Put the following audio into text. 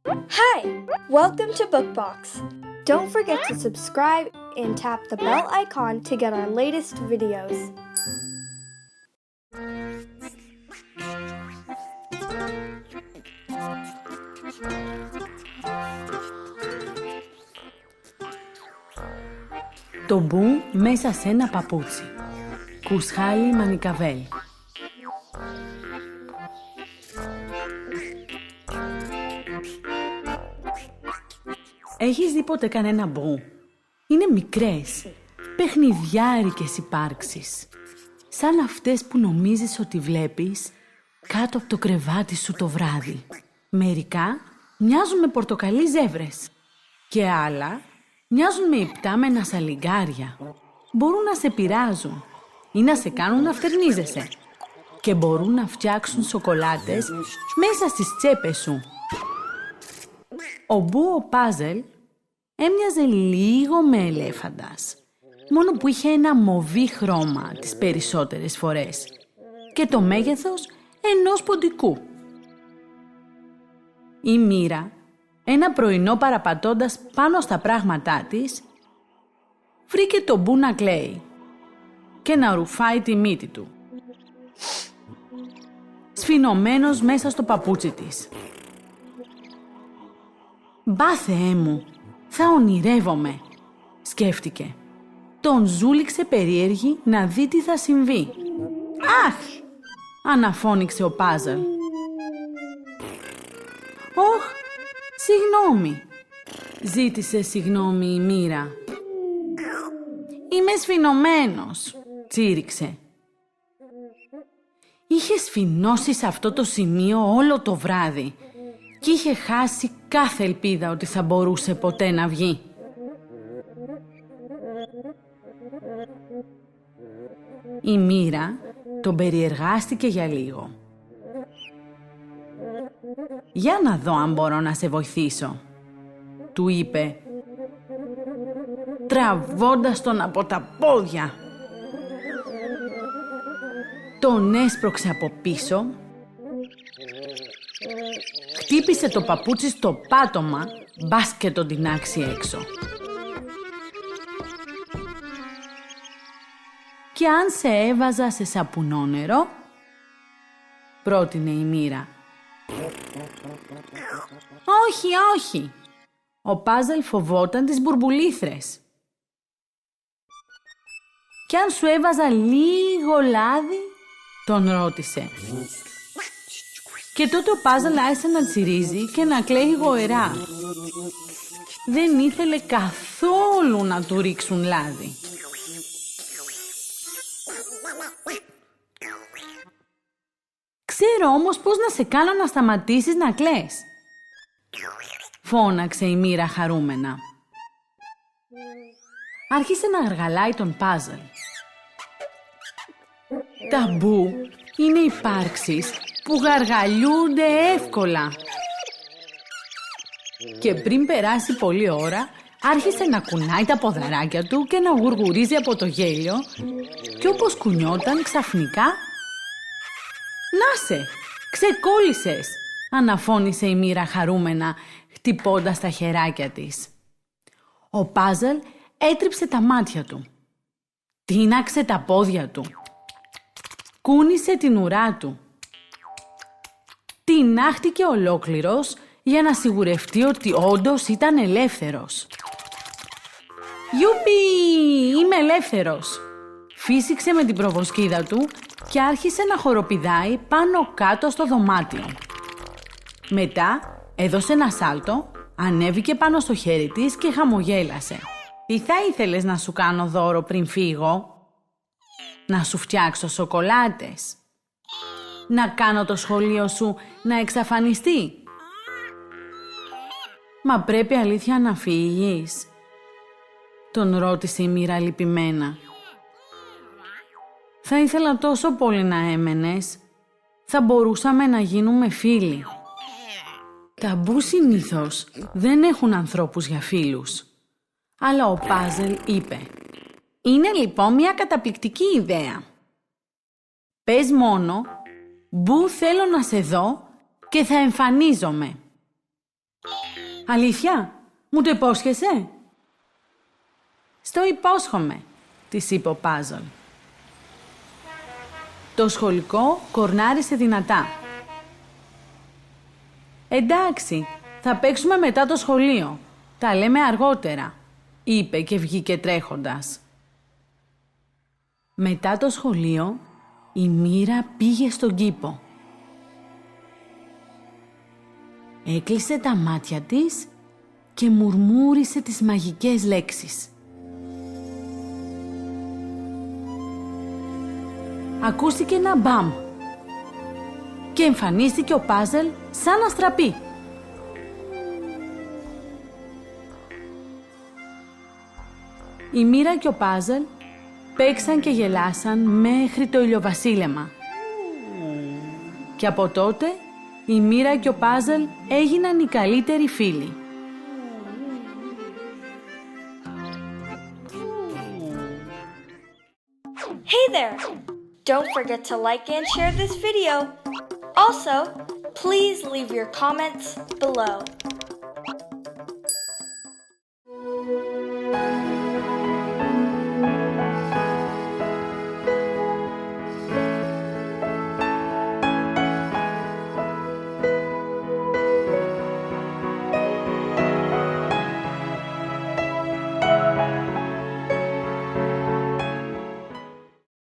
Hi! Welcome to Bookbox. Don't forget to subscribe and tap the bell icon to get our latest videos. Το Μπου μέσα σε ένα παπούτσι. Κουρσχάλι Μανικαβέλ. Έχεις δει ποτέ κανένα Μπου? Είναι μικρές, παιχνιδιάρικες υπάρξεις. Σαν αυτές που νομίζεις ότι βλέπεις κάτω από το κρεβάτι σου το βράδυ. Μερικά μοιάζουν με πορτοκαλί ζεύρες και άλλα μοιάζουν με υπτάμενα σαλιγκάρια. Μπορούν να σε πειράζουν ή να σε κάνουν να φτερνίζεσαι και μπορούν να φτιάξουν σοκολάτες μέσα στις τσέπες σου. Ο Μπου ο Πάζελ έμοιαζε λίγο με ελέφαντας, μόνο που είχε ένα μοβί χρώμα τις περισσότερες φορές και το μέγεθος ενός ποντικού. Η Μοίρα, ένα πρωινό παραπατώντας πάνω στα πράγματά της, βρήκε το Μπου να κλαίει και να ρουφάει τη μύτη του, σφινωμένος μέσα στο παπούτσι της. «Μπα Θεέ μου, θα ονειρεύομαι», σκέφτηκε. Τον ζούληξε περίεργη να δει τι θα συμβεί. «Αχ!» αναφώνηξε ο Πάζελ. «Ωχ, συγγνώμη», ζήτησε συγγνώμη η Μοίρα. «Είμαι σφινωμένος», τσίριξε. Είχε σφινώσει σε αυτό το σημείο όλο το βράδυ και είχε χάσει κάθε ελπίδα ότι θα μπορούσε ποτέ να βγει. Η Μοίρα τον περιεργάστηκε για λίγο. «Για να δω αν μπορώ να σε βοηθήσω», του είπε, τραβώντας τον από τα πόδια. Τον έσπρωξε από πίσω, χτύπησε το παπούτσι στο πάτωμα, μπας και τον τινάξει έξω. «Και αν σε έβαζα σε σαπουνό νερό?» πρότεινε η Μοίρα. «Όχι, όχι!» Ο Πάζελ φοβόταν τις μπουρμπουλήθρες. «Κι αν σου έβαζα λίγο λάδι?» τον ρώτησε. Και τότε ο Πάζελ άρχισε να τσιρίζει και να κλαίει γοερά. Δεν ήθελε καθόλου να του ρίξουν λάδι. «Ξέρω όμως πώς να σε κάνω να σταματήσεις να κλαις», φώναξε η Μοίρα χαρούμενα. Άρχισε να γαργαλάει τον Πάζελ. Τα Μπου είναι υπάρξεις που γαργαλιούνται εύκολα. Και πριν περάσει πολλή ώρα, άρχισε να κουνάει τα ποδαράκια του και να γουργουρίζει από το γέλιο και όπως κουνιόταν ξαφνικά «Να σε, ξεκόλλησες», αναφώνησε η Μοίρα χαρούμενα, χτυπώντας τα χεράκια της. Ο Πάζελ έτριψε τα μάτια του, τίναξε τα πόδια του, κούνησε την ουρά του, τινάχτηκε ολόκληρος για να σιγουρευτεί ότι όντως ήταν ελεύθερος. «Γιουπι, είμαι ελεύθερος», φύσηξε με την προβοσκίδα του και άρχισε να χοροπηδάει πάνω κάτω στο δωμάτιο. Μετά έδωσε ένα σάλτο, ανέβηκε πάνω στο χέρι της και χαμογέλασε. «Τι θα ήθελες να σου κάνω δώρο πριν φύγω?» «Να σου φτιάξω σοκολάτες? Να κάνω το σχολείο σου να εξαφανιστεί?» «Μα πρέπει αλήθεια να φύγεις?» τον ρώτησε η Μοίρα λυπημένα. «Θα ήθελα τόσο πολύ να έμενες. Θα μπορούσαμε να γίνουμε φίλοι». Τα Μπου συνήθως δεν έχουν ανθρώπους για φίλους. Αλλά ο Πάζελ είπε «Είναι λοιπόν μια καταπληκτική ιδέα. Πες μόνο «Μπου θέλω να σε δω» και θα εμφανίζομαι». Αλήθεια, μου το υπόσχεσαι? Στο υπόσχομαι, της είπε ο Πάζολ. Το σχολικό κορνάρισε δυνατά. Εντάξει, θα παίξουμε μετά το σχολείο. Τα λέμε αργότερα, είπε και βγήκε τρέχοντας. Μετά το σχολείο, η Μοίρα πήγε στον κήπο. Έκλεισε τα μάτια της και μουρμούρισε τις μαγικές λέξεις. Ακούστηκε ένα μπαμ και εμφανίστηκε ο Πάζελ σαν αστραπή. Η Μοίρα και ο Πάζελ παίξαν και γελάσαν μέχρι το ηλιοβασίλεμα. Και από τότε η Μοίρα και ο Πάζελ έγιναν οι καλύτεροι φίλοι. Hey there! Don't forget to like and share this video. Also, please leave your comments below.